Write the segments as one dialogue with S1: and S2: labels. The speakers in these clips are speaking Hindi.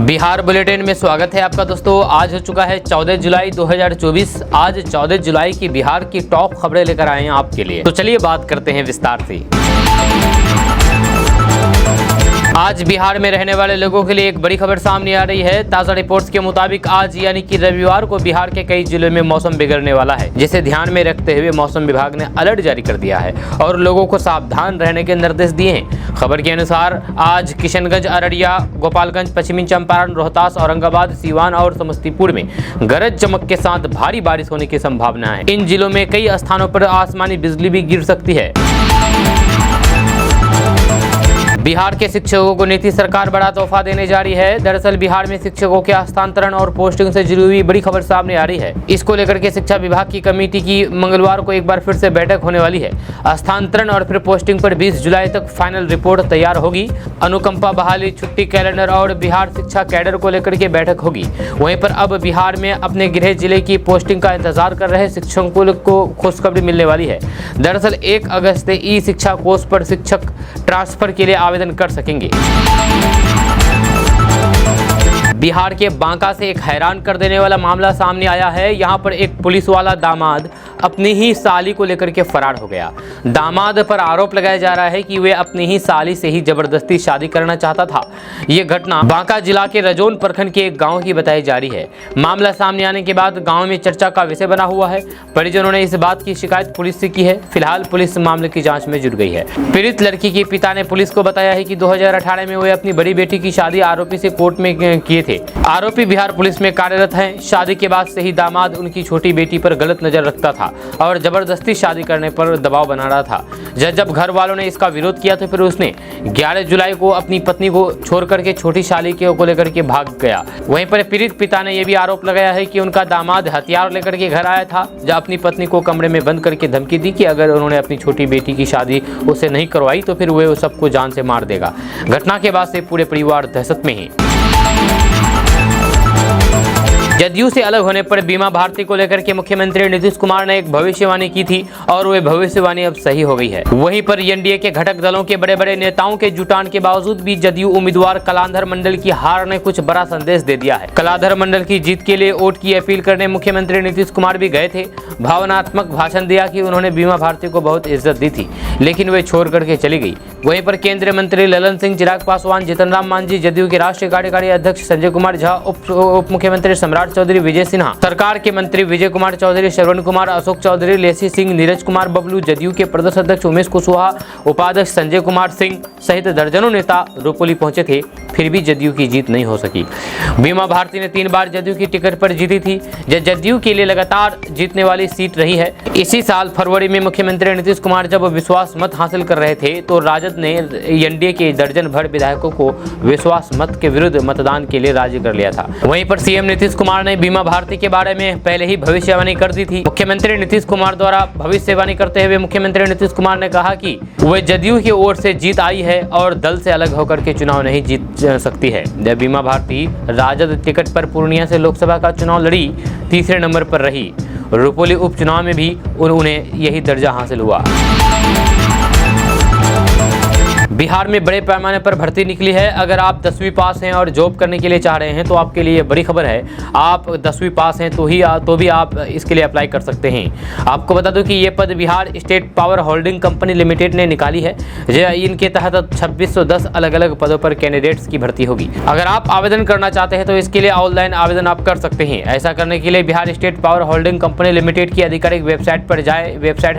S1: बिहार बुलेटिन में स्वागत है आपका दोस्तों। आज हो चुका है 14 जुलाई 2024। आज 14 जुलाई की बिहार की टॉप खबरें लेकर आए हैं आपके लिए, तो चलिए बात करते हैं विस्तार से। आज बिहार में रहने वाले लोगों के लिए एक बड़ी खबर सामने आ रही है। ताज़ा रिपोर्ट्स के मुताबिक आज यानी कि रविवार को बिहार के कई जिलों में मौसम बिगड़ने वाला है, जिसे ध्यान में रखते हुए मौसम विभाग ने अलर्ट जारी कर दिया है और लोगों को सावधान रहने के निर्देश दिए हैं। खबर के अनुसार आज किशनगंज, अररिया, गोपालगंज, पश्चिमी चंपारण, रोहतास, औरंगाबाद, सीवान और समस्तीपुर में गरज चमक के साथ भारी बारिश होने की संभावना है। इन जिलों में कई स्थानों पर आसमानी बिजली भी गिर सकती है। बिहार के शिक्षकों को नीतीश सरकार बड़ा तोहफा देने जा रही है। दरअसल बिहार में शिक्षकों के हस्तांतरण और पोस्टिंग से जुड़ी हुई बड़ी खबर सामने आ रही है। इसको लेकर के शिक्षा विभाग की कमेटी की मंगलवार को एक बार फिर से बैठक होने वाली है। हस्तांतरण और फिर पोस्टिंग पर 20 जुलाई तक फाइनल रिपोर्ट तैयार होगी। अनुकंपा, बहाली, छुट्टी कैलेंडर और बिहार शिक्षा कैडर को लेकर के बैठक होगी। वहीं पर अब बिहार में अपने गृह जिले की पोस्टिंग का इंतजार कर रहे शिक्षकों को खुशखबरी मिलने वाली है। दरअसल 1 अगस्त से ई शिक्षा कोष पर शिक्षक ट्रांसफर के लिए आवेदन कर सकेंगे। बिहार के बांका से एक हैरान कर देने वाला मामला सामने आया है। यहां पर एक पुलिस वाला दामाद अपनी ही साली को लेकर के फरार हो गया। दामाद पर आरोप लगाया जा रहा है कि वे अपनी ही साली से ही जबरदस्ती शादी करना चाहता था। ये घटना बांका जिला के रजौन प्रखंड के एक गांव की बताई जा रही है। मामला सामने आने के बाद गांव में चर्चा का विषय बना हुआ है। परिजनों ने इस बात की शिकायत पुलिस से की है। फिलहाल पुलिस मामले की जाँच में जुट गई है। पीड़ित लड़की के पिता ने पुलिस को बताया है कि 2018 में वे अपनी बड़ी बेटी की शादी आरोपी से कोर्ट में किए थे। आरोपी बिहार पुलिस में कार्यरत हैं। शादी के बाद से ही दामाद उनकी छोटी बेटी पर गलत नजर रखता था और जबरदस्ती शादी करने पर दबाव बना रहा था। जब घर वालों ने इसका विरोध किया तो फिर उसने 11 जुलाई को अपनी पत्नी को छोड़ करके छोटी शादी को लेकर के भाग गया। वहीं पर पीड़ित पिता ने यह भी आरोप लगाया है कि उनका दामाद हथियार लेकर के घर आया था, जब अपनी पत्नी को कमरे में बंद करके धमकी दी कि अगर उन्होंने अपनी छोटी बेटी की शादी उससे नहीं करवाई तो फिर वे सबको जान से मार देगा। घटना के बाद से पूरे परिवार दहशत में है। जदयू से अलग होने पर बीमा भारती को लेकर के मुख्यमंत्री नीतीश कुमार ने एक भविष्यवाणी की थी और वह भविष्यवाणी अब सही हो गई है। वहीं पर एनडीए के घटक दलों के बड़े बड़े नेताओं के जुटान के बावजूद भी जदयू उम्मीदवार कलाधर मंडल की हार ने कुछ बड़ा संदेश दे दिया है। कलाधर मंडल की जीत के लिए वोट की अपील करने मुख्यमंत्री नीतीश कुमार भी गए थे। भावनात्मक भाषण दिया कि उन्होंने बीमा भारती को बहुत इज्जत दी थी, लेकिन वे छोड़ करके चली गई। वहीं पर केंद्रीय मंत्री ललन सिंह, चिराग पासवान, जीतन राम मांझी, जदयू के राष्ट्रीय कार्यकारी अध्यक्ष संजय कुमार झा, उप मुख्यमंत्री सम्राट चौधरी विजय सिन्हा, सरकार के मंत्री विजय कुमार चौधरी, श्रवण कुमार, अशोक चौधरी, लेसी सिंह, नीरज कुमार बबलू, जदयू के प्रदेश अध्यक्ष उमेश कुशवाहा, उपाध्यक्ष संजय कुमार सिंह सहित दर्जनों नेता रुपोली पहुंचे थे, फिर भी जदयू की जीत नहीं हो सकी। बीमा भारती ने 3 बार जदयू की टिकट पर जीती थी। जदयू के लिए लगातार जीतने वाली सीट रही है। इसी साल फरवरी में मुख्यमंत्री नीतीश कुमार जब विश्वास मत हासिल कर रहे थे तो राजद ने एनडीए के दर्जन भर विधायकों को विश्वास मत के विरुद्ध मतदान के लिए राजी कर लिया था। वहीं पर सीएम नीतीश कुमार ने बीमा भारती के बारे में पहले ही भविष्यवाणी कर दी थी। मुख्यमंत्री नीतीश कुमार द्वारा भविष्यवाणी करते हुए मुख्यमंत्री नीतीश कुमार ने कहा कि वह जदयू की ओर से जीत आई है और दल से अलग होकर के चुनाव नहीं जीत सकती है। जब बीमा भारती राजद टिकट पर पूर्णिया से लोकसभा का चुनाव लड़ी, तीसरे नंबर पर रही। रुपोली उपचुनाव में भी उन्हें यही दर्जा हासिल हुआ। बिहार में बड़े पैमाने पर भर्ती निकली है। अगर आप 10वीं पास हैं और जॉब करने के लिए चाह रहे हैं तो आपके लिए बड़ी खबर है। आप 10वीं पास हैं तो भी आप इसके लिए अप्लाई कर सकते हैं। आपको बता दूं कि ये पद Bihar state power holding company limited ने निकाली है। इनके तहत 2610 अलग अलग पदों पर कैंडिडेट्स की भर्ती होगी। अगर आप आवेदन करना चाहते हैं तो इसके लिए ऑनलाइन आवेदन आप कर सकते हैं। ऐसा करने के लिए Bihar state power holding company limited की आधिकारिक वेबसाइट पर जाए। वेबसाइट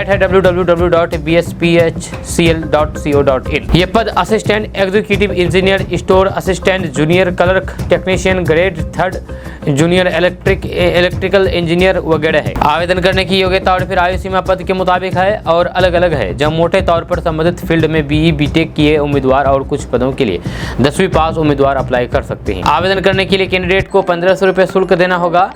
S1: है www.bspHCL.co.in। ये पद assistant executive engineer, store assistant, junior clerk, technician grade 3, junior electrical engineer वगैरह है। आवेदन करने की योग्यता और फिर आयु सीमा पद के मुताबिक है और अलग अलग है। जब मोटे तौर पर संबंधित फील्ड में BE BTech किए उम्मीदवार और कुछ पदों के लिए 10वीं पास उम्मीदवार अप्लाई कर सकते हैं। आवेदन करने के लिए कैंडिडेट को 1500 रुपये शुल्क देना होगा।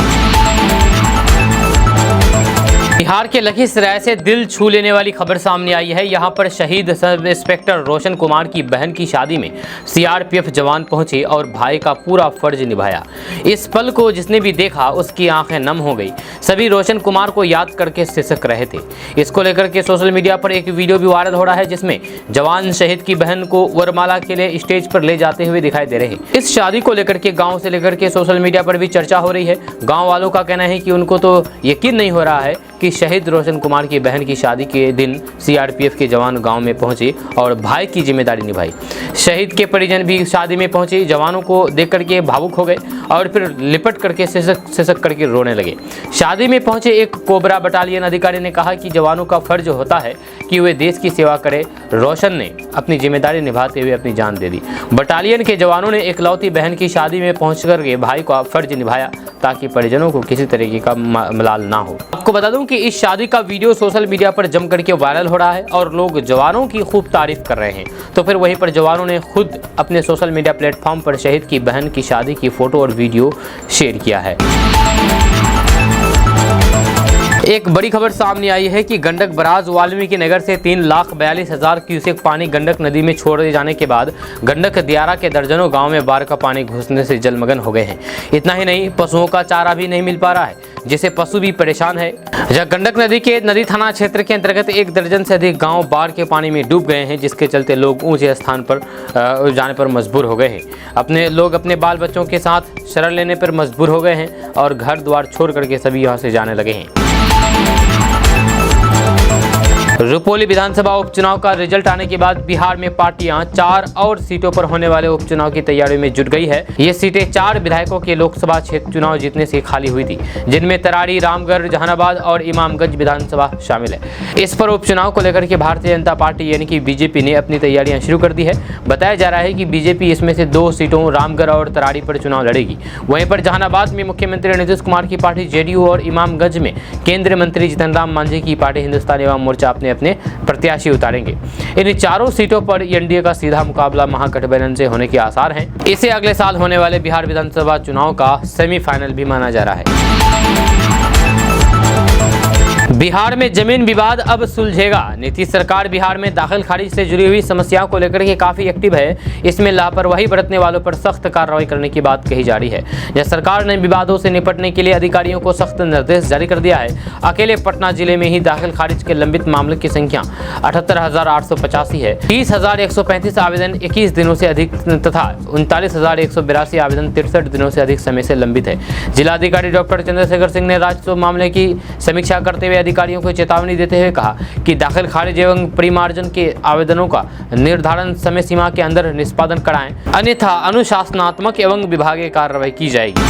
S1: बिहार के लखीसराय से दिल छू लेने वाली खबर सामने आई है। यहां पर शहीद सब इंस्पेक्टर रोशन कुमार की बहन की शादी में सीआरपीएफ जवान पहुंचे और भाई का पूरा फर्ज निभाया। इस पल को जिसने भी देखा उसकी आंखें नम हो गई। सभी रोशन कुमार को याद करके सिसक रहे थे। इसको लेकर के सोशल मीडिया पर एक वीडियो भी वायरल हो रहा है, जिसमें जवान शहीद की बहन को वरमाला के लिए स्टेज पर ले जाते हुए दिखाई दे रहे हैं। इस शादी को लेकर के गाँव से लेकर के सोशल मीडिया पर भी चर्चा हो रही है। गाँव वालों का कहना है कि उनको तो यकीन नहीं हो रहा है कि शहीद रोशन कुमार की बहन की शादी के दिन सीआरपीएफ के जवान गांव में पहुंचे और भाई की जिम्मेदारी निभाई। शहीद के परिजन भी शादी में पहुंचे, जवानों को देख करके भावुक हो गए और फिर लिपट करके सिसक करके रोने लगे। शादी में पहुंचे एक कोबरा बटालियन अधिकारी ने कहा कि जवानों का फर्ज होता है कि वे देश की सेवा करें। रोशन ने अपनी जिम्मेदारी निभाते हुए अपनी जान दे दी। बटालियन के जवानों ने इकलौती बहन की शादी में पहुँच करके भाई का फर्ज निभाया ताकि परिजनों को किसी तरीके का मलाल ना हो। आपको बता दूं कि इस शादी का वीडियो सोशल मीडिया पर जम करके वायरल हो रहा है और लोग जवानों की खूब तारीफ कर रहे हैं। तो फिर वहीं पर जवानों ने खुद अपने सोशल मीडिया प्लेटफॉर्म पर शहीद की बहन की शादी की फोटो और वीडियो शेयर किया है। एक बड़ी खबर सामने आई है कि गंडक बराज वाल्मीकि नगर से 3,42,000 क्यूसेक पानी गंडक नदी में छोड़े जाने के बाद गंडक दियारा के दर्जनों गांव में बाढ़ का पानी घुसने से जलमग्न हो गए हैं। इतना ही नहीं, पशुओं का चारा भी नहीं मिल पा रहा है, जिससे पशु भी परेशान है। जहाँ गंडक नदी के नदी थाना क्षेत्र के अंतर्गत 1 दर्जन से अधिक गाँव बाढ़ के पानी में डूब गए हैं, जिसके चलते लोग ऊंचे स्थान पर जाने पर मजबूर हो गए हैं। लोग अपने बाल बच्चों के साथ शरण लेने पर मजबूर हो गए हैं और घर द्वार छोड़ करके सभी यहाँ से जाने लगे हैं। रुपौली विधानसभा उपचुनाव का रिजल्ट आने के बाद बिहार में पार्टियां 4 और सीटों पर होने वाले उपचुनाव की तैयारियों में जुट गई है। ये सीटें 4 विधायकों के लोकसभा क्षेत्र चुनाव जीतने से खाली हुई थी, जिनमें तरारी, रामगढ़, जहानाबाद और इमामगंज विधानसभा शामिल है। इस पर उपचुनाव को लेकर के भारतीय जनता पार्टी यानी कि बीजेपी ने अपनी तैयारियां शुरू कर दी है। बताया जा रहा है कि बीजेपी इसमें से 2 सीटों रामगढ़ और तरारी पर चुनाव लड़ेगी। वहीं पर जहानाबाद में मुख्यमंत्री नीतीश कुमार की पार्टी जेडीयू और इमामगंज में केंद्रीय मंत्री जीतन राम मांझी की पार्टी हिंदुस्तानी अवाम मोर्चा अपने प्रत्याशी उतारेंगे। इन 4 सीटों पर एनडीए का सीधा मुकाबला महागठबंधन से होने के आसार हैं। इसे अगले साल होने वाले बिहार विधानसभा चुनाव का सेमीफाइनल भी माना जा रहा है। बिहार में जमीन विवाद अब सुलझेगा। नीतीश सरकार बिहार में दाखिल खारिज से जुड़ी हुई समस्याओं को लेकर के काफी एक्टिव है। इसमें लापरवाही बरतने वालों पर सख्त कार्रवाई करने की बात कही जा रही है। यह सरकार ने विवादों से निपटने के लिए अधिकारियों को सख्त निर्देश जारी कर दिया है। अकेले पटना जिले में ही दाखिल खारिज के लंबित मामलों की संख्या 78,885 है। 30,135 आवेदन 21 दिनों से अधिक तथा 39,182 आवेदन 63 दिनों से अधिक समय से लंबित है। जिलाधिकारी डॉक्टर चंद्रशेखर सिंह ने राजस्व मामले की समीक्षा करते हुए अधिकारियों को चेतावनी देते हुए कहा कि दाखिल खारिज एवं परिमार्जन के आवेदनों का निर्धारण समय सीमा के अंदर निष्पादन कराएं, अन्यथा अनुशासनात्मक एवं विभागीय कार्रवाई की जाएगी।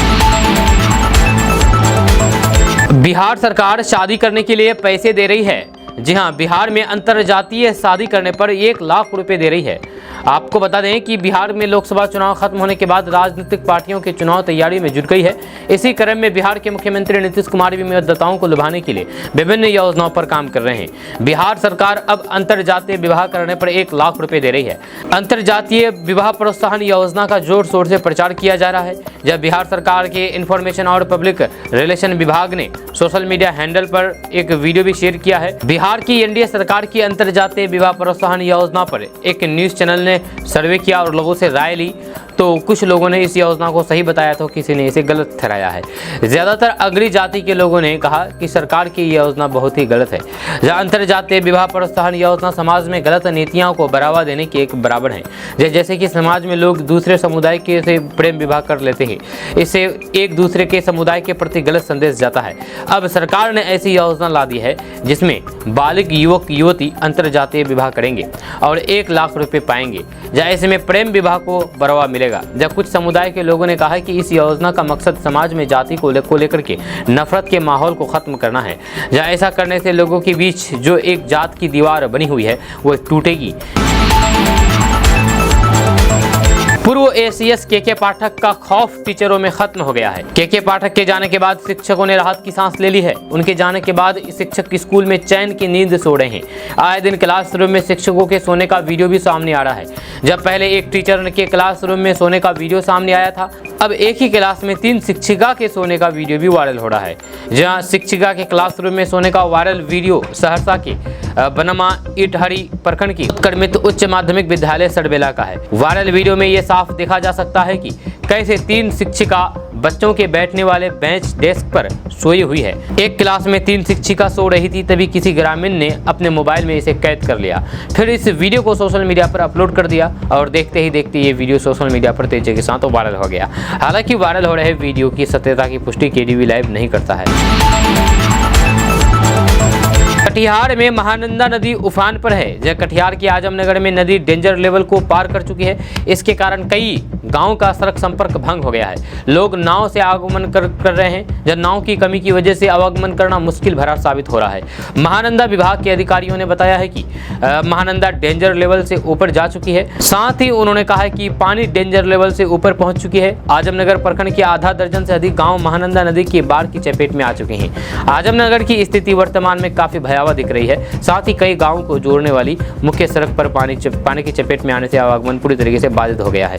S1: बिहार सरकार शादी करने के लिए पैसे दे रही है। जी हां, बिहार में अंतरजातीय शादी करने पर 1 लाख रुपए दे रही है। आपको बता दें कि बिहार में लोकसभा चुनाव खत्म होने के बाद राजनीतिक पार्टियों की चुनाव तैयारी में जुट गई है। इसी क्रम में बिहार के मुख्यमंत्री नीतीश कुमार भी मतदाताओं को लुभाने के लिए विभिन्न योजनाओं पर काम कर रहे हैं। बिहार सरकार अब अंतरजातीय विवाह करने पर 1 लाख रुपए दे रही है। अंतरजातीय विवाह प्रोत्साहन योजना का जोर शोर से प्रचार किया जा रहा है। जब बिहार सरकार के इंफॉर्मेशन और पब्लिक रिलेशन विभाग ने सोशल मीडिया हैंडल पर एक वीडियो भी शेयर किया है। बिहार की एनडीए सरकार की अंतरजातीय विवाह प्रोत्साहन योजना पर एक न्यूज चैनल ने सर्वे किया और लोगों से राय ली, तो कुछ लोगों ने इस योजना को सही बताया तो किसी ने इसे गलत ठहराया है। ज्यादातर अग्री जाति के लोगों ने कहा कि सरकार की योजना बहुत ही गलत है। जहां अंतरजातीय विवाह प्रोत्साहन योजना समाज में गलत नीतियों को बढ़ावा देने के एक बराबर है। जैसे कि समाज में लोग दूसरे समुदाय के से प्रेम विवाह कर लेते हैं, इससे एक दूसरे के समुदाय के प्रति गलत संदेश जाता है। अब सरकार ने ऐसी योजना ला दी है जिसमें बालिग युवक युवती अंतरजातीय विवाह करेंगे और 1 लाख रुपए पाएंगे। जहाँ ऐसे में प्रेम विवाह को बढ़ावा मिलेगा। जब कुछ समुदाय के लोगों ने कहा कि इस योजना का मकसद समाज में जाति को लेकर के नफरत के माहौल को खत्म करना है। जहाँ ऐसा करने से लोगों के बीच जो एक जात की दीवार बनी हुई है वो टूटेगी। पूर्व एसीएस के पाठक का खौफ टीचरों में खत्म हो गया है। के पाठक के जाने के बाद शिक्षकों ने राहत की सांस ले ली है। उनके जाने के बाद शिक्षक स्कूल में चैन की नींद सो रहे हैं। आए दिन क्लासरूम में शिक्षकों के सोने का वीडियो भी सामने आ रहा है। जब पहले एक टीचर के क्लासरूम में सोने का वीडियो सामने आया था, अब एक ही क्लास में 3 शिक्षिका के सोने का वीडियो भी वायरल हो रहा है। जहां शिक्षिका के क्लासरूम में सोने का वायरल वीडियो सहरसा के बनमा इटहरी प्रखंड की उत्क्रमित उच्च माध्यमिक विद्यालय सड़बेला का है। वायरल वीडियो में ये साफ देखा जा सकता है कि कैसे 3 शिक्षिका बच्चों के बैठने वाले बेंच डेस्क पर सोई हुई है। एक क्लास में 3 शिक्षिका सो रही थी, तभी किसी ग्रामीण ने अपने मोबाइल में इसे कैद कर लिया, फिर इस वीडियो को सोशल मीडिया पर अपलोड कर दिया और देखते ही देखते ये वीडियो सोशल मीडिया पर तेजी के साथ वायरल हो गया। हालांकि वायरल हो रहे वीडियो की सत्यता की पुष्टि केडीवी लाइव नहीं करता है। कटिहार में महानंदा नदी उफान पर है। जब कटिहार के आजमनगर में नदी डेंजर लेवल को पार कर चुकी है। इसके कारण कई गांव का सड़क संपर्क भंग हो गया है। लोग नाव से आवागमन कर रहे हैं। जब नाव की कमी की वजह से आवागमन करना मुश्किल भरा साबित हो रहा है। महानंदा विभाग के अधिकारियों ने बताया है कि महानंदा डेंजर लेवल से ऊपर जा चुकी है। साथ ही उन्होंने कहा है कि पानी डेंजर लेवल से ऊपर पहुंच चुकी है। आजमनगर प्रखंड के आधा दर्जन से अधिक गाँव महानंदा नदी की बाढ़ की चपेट में आ चुके हैं। आजमनगर की स्थिति वर्तमान में काफी भयावह दिख रही है। साथ ही कई गांवों को जोड़ने वाली मुख्य सड़क पर पानी की चपेट में आने से आवागमन पूरी तरीके से बाधित हो गया है।